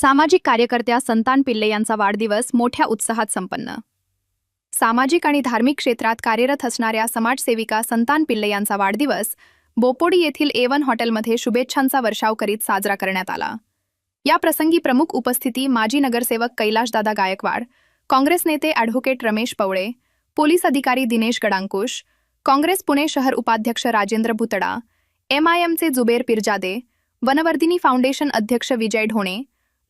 सामाजिक कार्यकर्त्या संतान पिल्ले यांचा वाढदिवस मोठ्या उत्साहात संपन्न. सामाजिक आणि धार्मिक क्षेत्रात कार्यरत असणाऱ्या समाजसेविका संतान पिल्ले यांचा वाढदिवस बोपोडी येथील A1 हॉटेलमध्ये शुभेच्छांचा वर्षाव करीत साजरा करण्यात आला. या प्रसंगी प्रमुख उपस्थिती माजी नगरसेवक कैलाशदादा गायकवाड, काँग्रेस नेते ॲडव्होकेट रमेश पवळे, पोलीस अधिकारी दिनेश गडांकुश, काँग्रेस पुणे शहर उपाध्यक्ष राजेंद्र भुतडा, MIMचे जुबेर पिरजादे, वनवर्धिनी फाउंडेशन अध्यक्ष विजय ढोणे,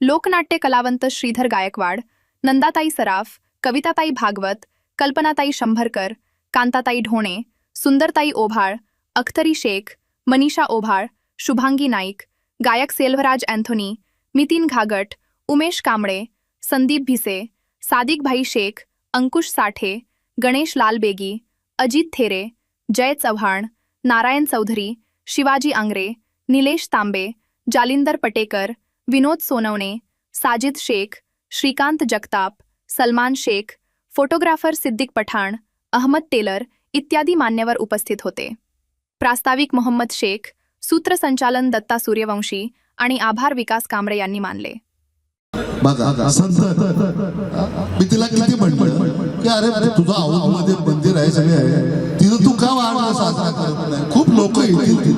लोकनाट्य कलावंत श्रीधर गायकवाड, नंदाताई सराफ, कविताताई भागवत, कल्पनाताई शंभरकर, कांताताई ढोणे, सुंदरताई ओभाळ, अख्तरी शेख, मनीषा ओभाळ, शुभांगी नाईक, गायक Selvaraj Anthony, Nitin Ghagat, Umesh Kamble, Sandeep Bhise, Sadikbhai Shaikh, Ankush Sathe, Ganesh Lalbegi, Ajit There, Jay Chavan, Narayan Chaudhari, Shivaji Angre, Nilesh Tambe, Jalinder Patekar, Vinod Sonawane, Sajid Shaikh, Shrikant Jagtap, Salman Shaikh, photographer Siddique Pathan, Ahmed Tailor इत्यादी मान्यवर उपस्थित होते. प्रास्ताविक मोहम्मद शेख, सूत्रसंचालन दत्ता सूर्यवंशी आणि आभार विकास कांबळे यांनी मानले. बघा संत मी तिला किती म्हणलं की अरे तुझा औंधमध्ये मंदिर आहे सगळे आहे तिथं तू का वाढला साजरा करत नाही, खूप लोक येतील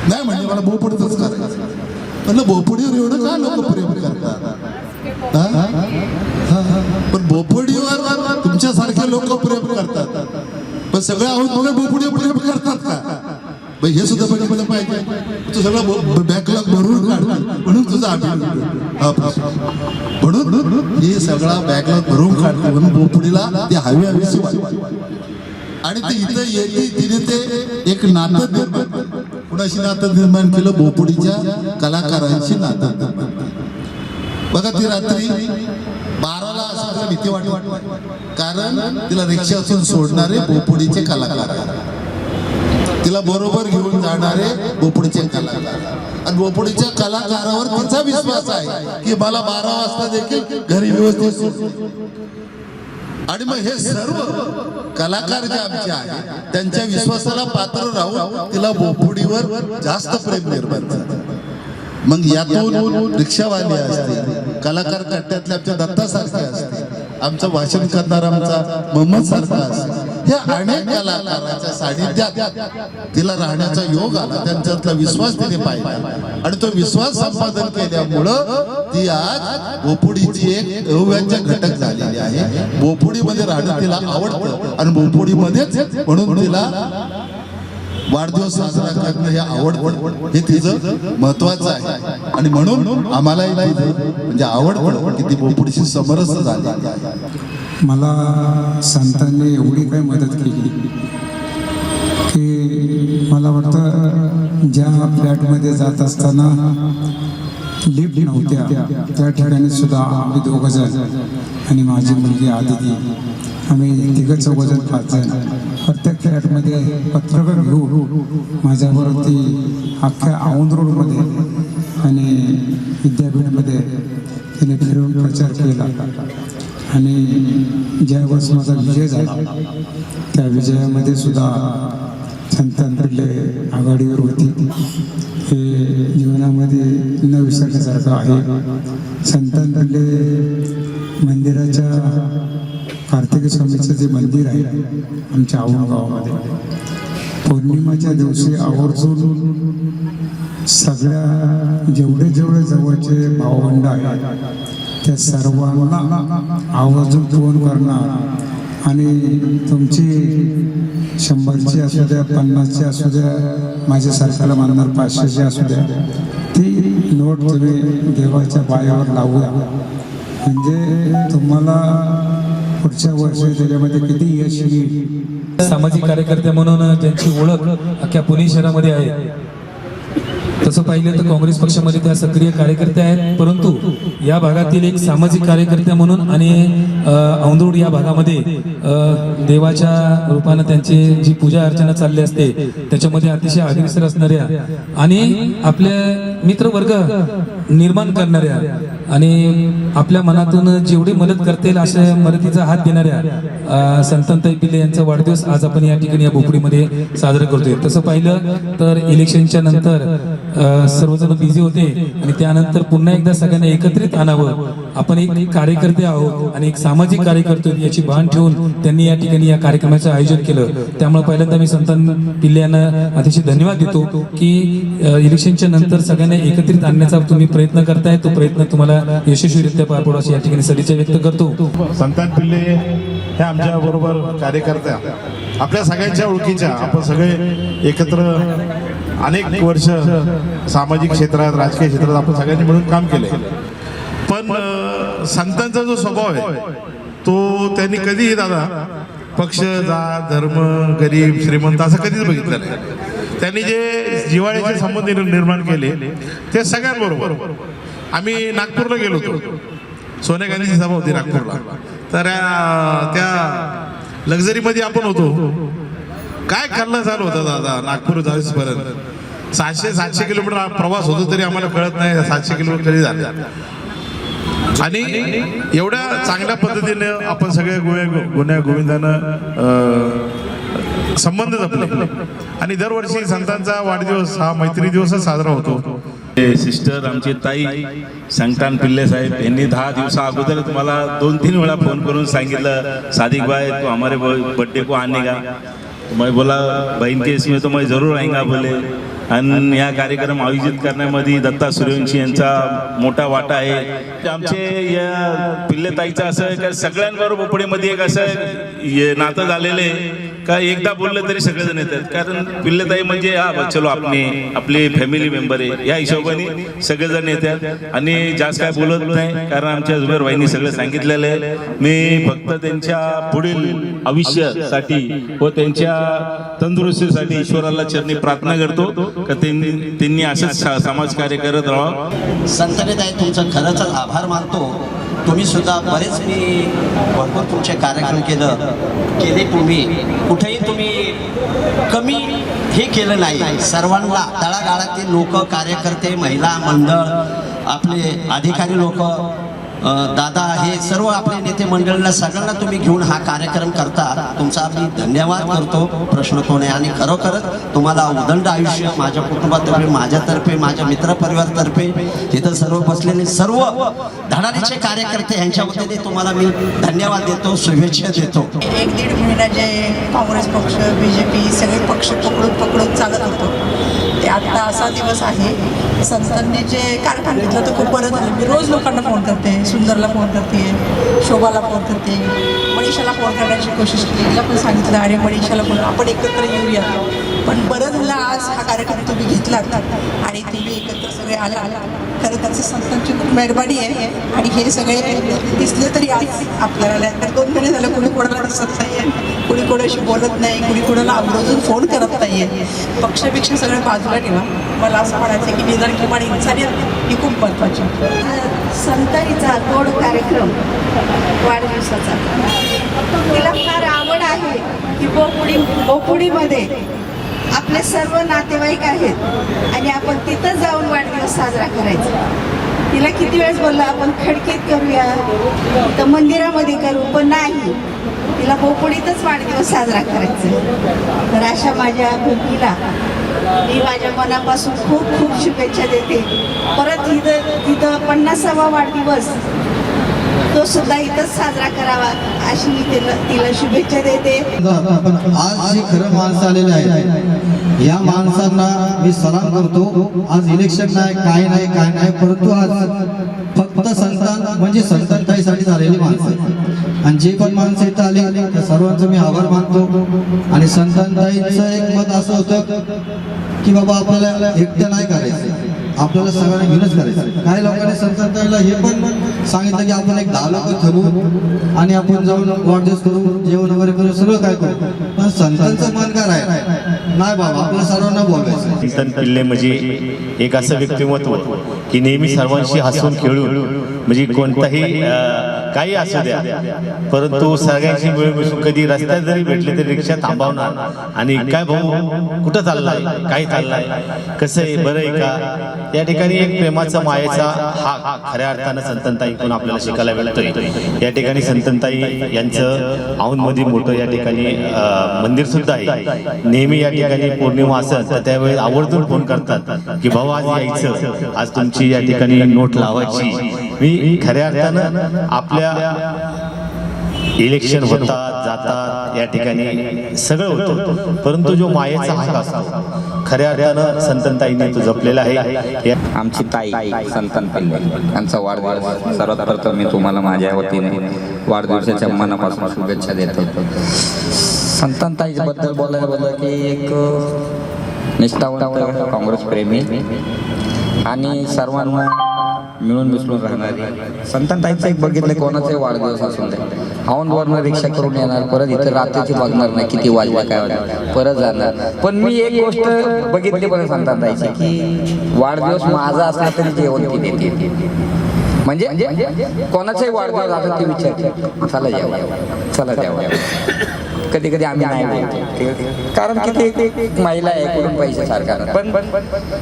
नाही म्हणजे मला बोपडीतच करायचं म्हणलं बोपडीवर एवढं का लोक प्रेम करतात. पण बोपडीवर तुमच्यासारखे लोक प्रेम करतात पण सगळे औंध बोपडीवर प्रेम करतात का हे सुद्धा बघितलं पाहिजे. तू सगळं बॅकलॉग भरून काढ म्हणून तुझा म्हणून हे सगळा बॅकलॉग भरून काढतो म्हणून बोपडीला ते हवी हवीशी आणि ते इथं येते तिने ते एक नातं निर्माण कुणाशी नातं निर्माण केलं बोपडीच्या कलाकारांशी नातं निर्माण. बघा ती रात्री 12ला असं भीती वाटत कारण तिला रिक्षातून सोडणारे बोपडीचे कलाकार तिला बरोबर घेऊन जाणारे बोपडीचे कलाकार आणि बोपडीच्या कलाकारावर तिचा विश्वास आहे की मला 12 वाजता देखील घरी व्यवस्थित. आणि मग हे सर्व कलाकार जे आमचे आहेत त्यांच्या विश्वासाला पात्र राहून तिला बोपडीवर जास्त प्रेम निर्माण झालं. मग यातून रिक्षावाले असते, कलाकार कट्ट्यातले आमच्या दत्तासारखे असते, आमचं भाषण करणार आमचा मोहम्मद सारखा असते, हे अनेक कलाकाराच्या सानिध्यात तिला राहण्याचा योग आला. त्यांच्यातला विश्वास तिने पाहिला आणि तो विश्वास संपादन केल्यामुळं ती आज बोपुडीची एक अव्यंजक घटक झालेली आहे. बोपुडीमध्ये राहणं तिला आवडतं आणि बोपुडीमध्येच म्हणून तिला वाढदिवस साजरा करणं हे आवडतं, हे तिचं महत्वाचं आहे. आणि म्हणून आम्हालाही म्हणजे आवडतं की ती बोपुडीशी समरस झाली. मला संतांनी एवढी काही मदत केली की मला वाटतं ज्या फ्लॅटमध्ये जात असताना लिफ्ट नव्हत्या त्या ठिकाणी सुद्धा आम्ही 2 जण आणि माझी मुलगी आदिती आम्ही 3-4 5 जण प्रत्येक फ्लॅटमध्ये पत्रक घेऊन माझ्यावरती अख्ख्या औंध रोडमध्ये आणि विद्यापीठामध्ये तिने फिरून प्रचार केला. आणि ज्यावेळेस माझा विजय झाला त्या विजयामध्ये सुद्धा संतान पिल्ले आघाडीवर होती. हे जीवनामध्ये न विसरण्यासारखं आहे. संतान पिल्ले मंदिराच्या कार्तिक स्वामीचं जे मंदिर आहे आमच्या औंध गावामध्ये पौर्णिमाच्या दिवशी आवर्जून सगळ्या जेवढे जवळचे भावबंड आहेत त्या सर्वांना आवर्जून फोन करणार आणि तुमची 100ची असू द्या 50ची असू द्या माझ्या सरकारला मानणार 500ची असू द्या ती नोट तुम्ही देवाच्या पायावर लावूया म्हणजे तुम्हाला पुढच्या वर्षी त्याच्यामध्ये किती यश येईल. सामाजिक कार्यकर्ते म्हणून ज्यांची ओळख अख्ख्या पुणे शहरामध्ये आहे तसं पाहिलं तर काँग्रेस पक्षामध्ये त्या सक्रिय कार्यकर्ते आहेत, परंतु या भागातील एक सामाजिक कार्यकर्ते म्हणून आणि औंधरोड या भागामध्ये देवाच्या रूपानं त्यांची जी पूजा अर्चना चालली असते त्याच्यामध्ये अतिशय अग्रेसर असणाऱ्या आणि आपल्या मित्रवर्ग निर्माण करणाऱ्या आणि आपल्या मनातून जेवढी मदत करतील अशा मदतीचा हात देणाऱ्या संतांताई पिल्ले यांचा वाढदिवस आज आपण या ठिकाणी या बोपडीमध्ये साजरा करतोय. तसं पाहिलं तर इलेक्शनच्या नंतर सर्वजण बिझी होते आणि त्यानंतर पुन्हा एकदा सगळ्यांना एकत्रित आणावं. आपण एक कार्यकर्ते आहोत आणि एक सामाजिक कार्यकर्ते याची भान ठेवून त्यांनी या ठिकाणी या कार्यक्रमाचं आयोजन केलं. त्यामुळे पहिल्यांदा मी संतान पिल्ले यांना अतिशय धन्यवाद देतो की इलेक्शनच्या नंतर सगळ्यांना एकत्रित आणण्याचा तुम्ही प्रयत्न करताय. तो प्रयत्न तुम्हाला यशस्वीरित्या पार पडो अशी या ठिकाणी सदिच्छा व्यक्त करतो. संतान पिल्ले हे आमच्या बरोबर कार्यकर्त्या आपल्या सगळ्यांच्या ओळखीच्या. आपण सगळे एकत्र अनेक वर्ष सामाजिक क्षेत्रात राजकीय क्षेत्रात आपण सगळ्यांनी मिळून काम केले. पण संतांचा जो स्वभाव आहे तो त्यांनी कधीही दादा पक्ष जात धर्म गरीब श्रीमंत असं कधीच बघितलं नाही. त्यांनी जे जिव्हाळ्याचे संबंध निर्माण केले ते सगळ्यांबरोबर. आम्ही नागपूरला गेलो होतो, सोनिया गांधीची सभा होती नागपूरला, तर त्या लक्झरीमध्ये आपण होतो. काय कल्ला चालू होता दादा नागपूर जाईपर्यंत 700 किलोमीटर प्रवास होतो तरी आम्हाला कळत नाही 700 किलोमीटर कधी झाले. आणि एवढ्या चांगल्या पद्धतीने आपण सगळे गुण्या गोविंदानं संबंध जपले. आणि दरवर्षी संतांचा वाढदिवस हा मैत्री दिवसच साजरा होतो. सिस्टर आमची ताई संतान पिल्ले साहेब यांनी 10 दिवसा अगोदर तुम्हाला 2-3 वेळा फोन करून सांगितलं सादिक भाई तो हमारे बर्थडे को आने का. मैं बोला बहन के इसमें तो मैं जरूर आएगा बोले. आणि या कार्यक्रम आयोजित करण्यामध्ये दत्ता सूर्यवंशी यांचा मोठा वाटा आहे. आमचे या पिल्लेताईचं असं आहे का सगळ्यांबरोबर बोपडीमध्ये एक असं नातं झालेलं आहे का एकदा बोललं तरी सगळेजण येतात. कारण पिल्लेताई म्हणजे हा चलो आपली फॅमिली मेंबर आहे या हिशोबाने सगळेजण येतात. आणि जास्त काय बोलत नाही कारण आमच्या जुबेर भाईंनी सगळं सांगितलेलं आहे. मी फक्त त्यांच्या पुढील आयुष्यासाठी व त्यांच्या तंदुरुस्तीसाठी ईश्वराला चरणी प्रार्थना करतो का त्यांनी असंच समाजकार्य करत राहावं. संतानेताई तुमचं खरंच आभार मानतो. तुम्ही सुद्धा बरेच मी भरपूर तुमचे कार्यक्रम केले. तुम्ही कुठेही तुम्ही कमी हे केलं नाही. सर्वांना तळागाळातील लोक कार्यकर्ते महिला मंडळ आपले अधिकारी लोक दादा हे सर्व आपले नेते मंडळींना सगळ्यांना तुम्ही घेऊन हा कार्यक्रम करता. तुमचा मी धन्यवाद करतो प्रश्न कोण आहे. आणि खरोखरच तुम्हाला उदंड आयुष्य माझ्या कुटुंबातर्फे माझ्यातर्फे माझ्या मित्रपरिवारातर्फे इथं सर्व बसलेले सर्व धडाडीचे कार्यकर्ते यांच्या वतीने तुम्हाला मी धन्यवाद देतो शुभेच्छा देतो. 1-1.5 महिना जे काँग्रेस पक्ष BJP सगळे पक्ष पकडून चालत होतो ते आता असा दिवस आहे. संतांनी जे कार्यक्रम घेतलं तर खूप बरं झालं. मी रोज लोकांना फोन करते, सुंदरला फोन करते, शोभाला फोन करते, मनीषाला फोन करण्याची कोशिश केली. तिला पण सांगितलं अरे मनीषाला फोन आपण एकत्र येऊया. पण बरं झालं आज हा कार्यक्रम तुम्ही घेतलात आणि तुम्ही एकत्र सगळे आला. खरं त्याचं संतांची खूप मेहरबानी आहे. आणि हे सगळे दिसले तरी आज आपल्याला तर 2 महिने झालं कुणी कोणाला दिसत नाही आहे, कुणी कोणाशी बोलत नाही, कुणी कोणाला आवर्जून फोन करत नाही आहे. पक्षापेक्षा सगळं बाजूला ठेवा. मला असं म्हणायचं की निदान किमान इन्सानियत ही खूप महत्त्वाची. संतांचा गोड कार्यक्रम वाढदिवसाचा तिला फार आवड आहे की बोपुडीमध्ये आपले सर्व नातेवाईक आहेत आणि आपण तिथं जाऊन वाढदिवस साजरा करायचा. तिला किती वेळेस बोलला आपण खडकीत करूया तर मंदिरामध्ये करू, पण नाही तिला बोपुडीतच वाढदिवस साजरा करायचा. तर अशा माझ्या बहिणीला मी माझ्या मनापासून खूप खूप शुभेच्छा देते. परत तिथं 50वा वाढदिवस तो सुद्धा इथंच साजरा करावा अशी मी तिला शुभेच्छा देते. आज जे खरं माणसं आलेले आहेत या माणसांना मी सलाम करतो. आज इलेक्शन नाही काय नाही परंतु आज फक्त संतान म्हणजे संतांताईसाठी झालेली माणसं आणि जे पण माणसं इथं आली त्या सर्वांचं मी आभार मानतो. आणि संतांताईंचं एक मत असं होतं की बाबा आपल्याला एकटं नाही करायचं, आपल्याला सगळ्यांना घेऊनच करायचं. काही लोकांनी संतांताईला हे पण सांगितलं की आपण एक 10 लोक ठरवू आणि आपण जाऊन वाढदिवस करू, जेवण वगैरे करू, सगळं काय करू. पण संतांचं मन काय आहे नाही बाबा आपल्या सर्वांना बोलायचं. चिंतन पिल्ले म्हणजे एक असं व्यक्तिमत्व की नेहमी सर्वांशी हसून खेळून म्हणजे कोणताही काही असू द्या परंतु सगळ्यांशी मिळून मिसळून कधी रस्त्यात जरी भेटले तरी रिक्षा थांबवणार आणि काय भाऊ कुठं चाललाय काय चाललाय कसं आहे बरं आहे का. या ठिकाणी एक प्रेमाचा मायेचा हा खऱ्या अर्थानं संतनताईकडून आपल्याला शिकायला मिळतोय. या ठिकाणी संतनताई यांचं औंधमध्ये मोठं या ठिकाणी मंदिर सुद्धा आहे. नेहमी या ठिकाणी पौर्णिमा असेल तर त्यावेळी आवर्जून फोन करतात की भाऊ आज यायचं, आज तुमची या ठिकाणी नोट लावायची. मी खऱ्या अर्थानं आपल्या इलेक्शन होतात जातात या ठिकाणी सगळं होतं परंतु जो मायेचा हक्क असतो खऱ्या अर्थानं संतनताईने तो जपलेला आहे. आमची ताई संतन पिल्ले यांचा वाढदिवस सर्वात प्रथम मी तुम्हाला माझ्या वतीने वाढदिवसाच्या मनापासून शुभेच्छा देतो. संतनताईबद्दल बोलायला की एक निष्ठावंत काँग्रेस प्रेमी आणि सर्वांना मिळून मिसळून राहणारी. संतनताईचं एक बघितलं कोणाचाही वाढदिवस असून दे औंधवरनं रिक्षा करून येणार परत इथं रात्रीची बघणार नाही किती वाजल्या काय वाजल्या परत जाणार. पण मी एक गोष्ट बघितली पण संतनताईची की वाढदिवस माझा असला तरी जेवण ती देते. म्हणजे कोणाचाही वाढदिवस असेल ते विचारते चला जेवा चला जेवा. कधी कधी आम्ही नाही बोलतो कारण की ते एक महिला आहे कुठून पैसे सरकार पण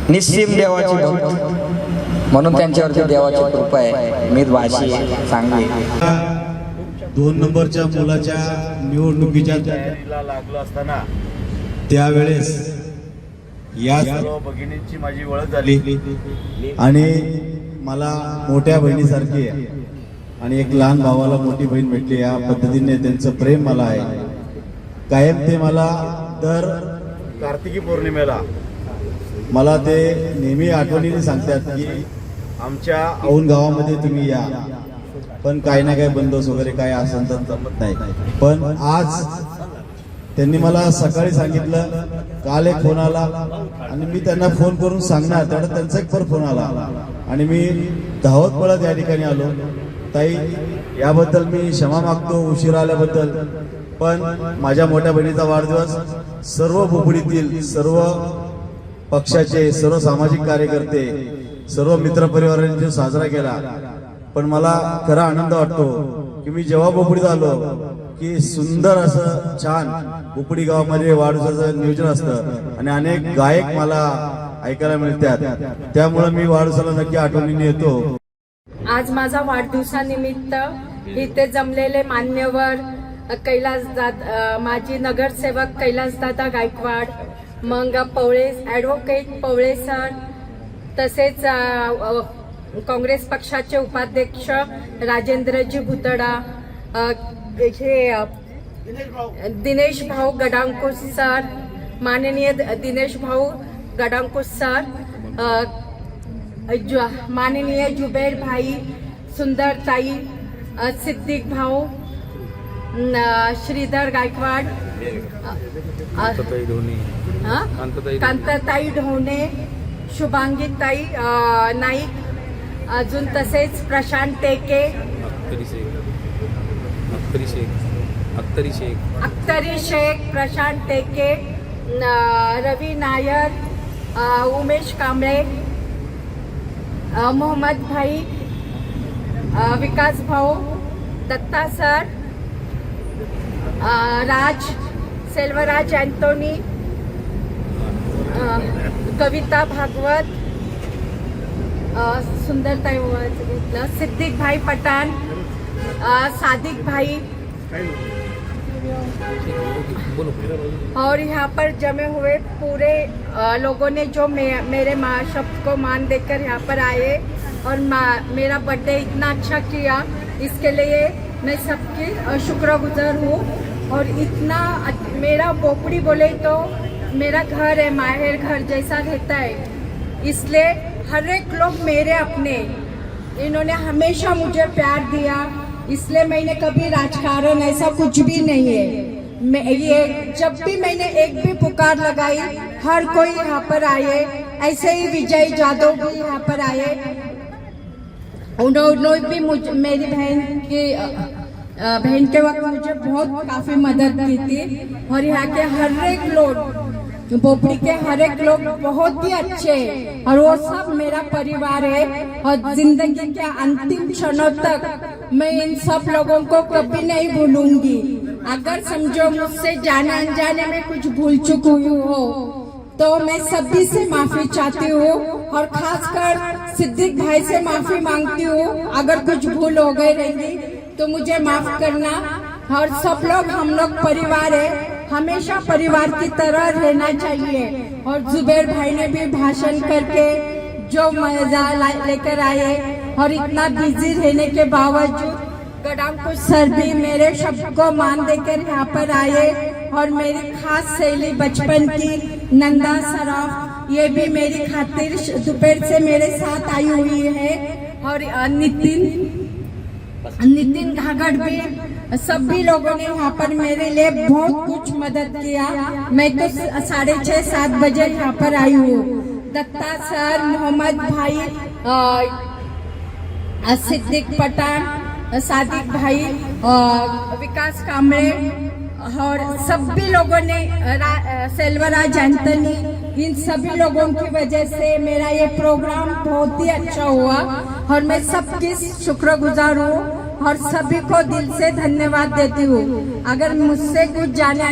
निस्सीम देवाची भक्त म्हणून त्यांच्यावरती देवाची कृपा आहे. मीच भाषी चांगली. 2 नंबरच्या मुलाच्या निवडणुकीच्या तयारीला लागलो असताना त्यावेळेस या सर्व भगिनींची माझी ओळख झाली आणि मला मोठ्या बहिणीसारखी आहे आणि एक लहान भावाला मोठी बहीण भेटली. या पद्धतीने त्यांचं प्रेम मला आहे. कायम ते मला दर कार्तिकी पौर्णिमेला मला ते नेहमी आठवणीने सांगतात की आमच्या औंध गावामध्ये तुम्ही या. पण काही ना काही बंदोबस्त वगैरे काय असेल तर जमत नाही. पण आज त्यांनी मला सकाळी सांगितलं, काल एक फोन आला आणि मी त्यांना फोन करून सांगणार तेवढा त्यांचा एक फोन आला आणि मी धावत पळत या ठिकाणी आलो. ताई याबद्दल मी क्षमा मागतो उशिरा आल्याबद्दल. पण माझ्या मोठ्या बहिणीचा वाढदिवस सर्व बोपडीतील सर्व पक्षाचे सर्व सामाजिक कार्यकर्ते सर्व मित्रपरिवारांनी साजरा केला. पण मला खरा आनंद वाटतो की मी जेव्हा बोपडीत आलो की सुंदर असं छान बोपडी गावामध्ये वाढदिवसाचं नियोजन असतं आणि अनेक गायक मला ऐकायला मिळतात. त्यामुळे मी वाढदिवसाला नक्की आठवणीने येतो. आज माझा वाढदिवसानिमित्त इथे जमलेले मान्यवर माजी नगरसेवक कैलासदादा गायकवाड, मग ॲडव्होकेट पवळे सर, तसेच काँग्रेस पक्षाचे उपाध्यक्ष राजेंद्रजी भुतडा, हे दिनेश भाऊ गडांकुश सर, माननीय दिनेश भाऊ गडांकुश सर, माननीय जुबेर भाई, सुंदरताई, सिद्दीक भाऊ, श्रीधर गायकवाड, कांताताई ढोणे, शुभांगीताई नाईक, अजून तसेच प्रशांत टेके, अख्तरी शेख, प्रशांत टेके, रवी नायर, उमेश कांबळे, मोहम्मद भाई, विकास भाऊ, दत्ता सर, सेल्वराज अँटोनी, कविता भागवत, सुंदरताई घेतलं, सिद्दीक भाई पठाण, सादिक भाई, और यहाँ पर जमे हुए पूरे लोगों ने जो मेरे शब्द को मान देकर यहाँ पर आए और मेरा बर्थडे इतना अच्छा किया, इसके लिए मैं सबकी शुक्रगुजार हूँ. और इतना मेरा बोपड़ी बोले तो मेरा घर है, माहेर घर जैसा रहता है, इसलिए हर एक लोग मेरे अपने, इन्होंने हमेशा मुझे प्यार दिया. इसलिए मैंने कभी राजकारण ऐसा कुछ भी नहीं है. मैं ये जब भी मैंने एक भी पुकार लगाई हर कोई यहाँ पर आए. ऐसे ही विजय जादव भी यहाँ पर आए, उन्होंने भी मुझे मेरी बहन के वक्त मुझे बहुत काफ़ी मदद की थी. और यहाँ के हर एक लोग बोपड़ी के हर एक लोग बहुत ही अच्छे हैं और वो सब मेरा परिवार है और जिंदगी के अंतिम क्षणों तक मैं इन सब लोगों को कभी नहीं भूलूंगी। अगर समझो मुझसे जाने अनजाने में कुछ भूल चूक हुई हो तो मैं सभी से माफी चाहती हूँ और खासकर सिद्दीक भाई से माफी मांगती हूँ। अगर कुछ भूल हो गई रहेगी तो मुझे माफ करना। और सब लोग हम लोग परिवार है, हमेशा परिवार की तरह रहना चाहिए। और जुबेर भाई ने भी भाषण करके जो मजा लेकर आए और इतना बिजी रहने के बावजूद गडांकुश सर भी मेरे शब्द को मान देकर यहाँ पर आए। और मेरी खास सहेली बचपन की नंदा सराफ ये भी मेरी खातिर दोपहर से मेरे साथ आई हुई है। और नितिन घाघड़ भी सभी लोगों ने यहाँ पर मेरे लिए बहुत कुछ मदद किया। मैं तो 6:30-7 बजे यहाँ पर आई हूँ। दत्ता सर, मोहम्मद भाई, सिद्दीक पठान, सादिक भाई, विकास कामरे और सभी लोगों ने, सेल्वराज एंथनी, इन सभी लोगों की वजह से मेरा ये प्रोग्राम बहुत ही अच्छा हुआ और मैं सबकी शुक्रगुजार हूँ और सभी को दिल से धन्यवाद देती हूँ। अगर मुझसे कुछ जाने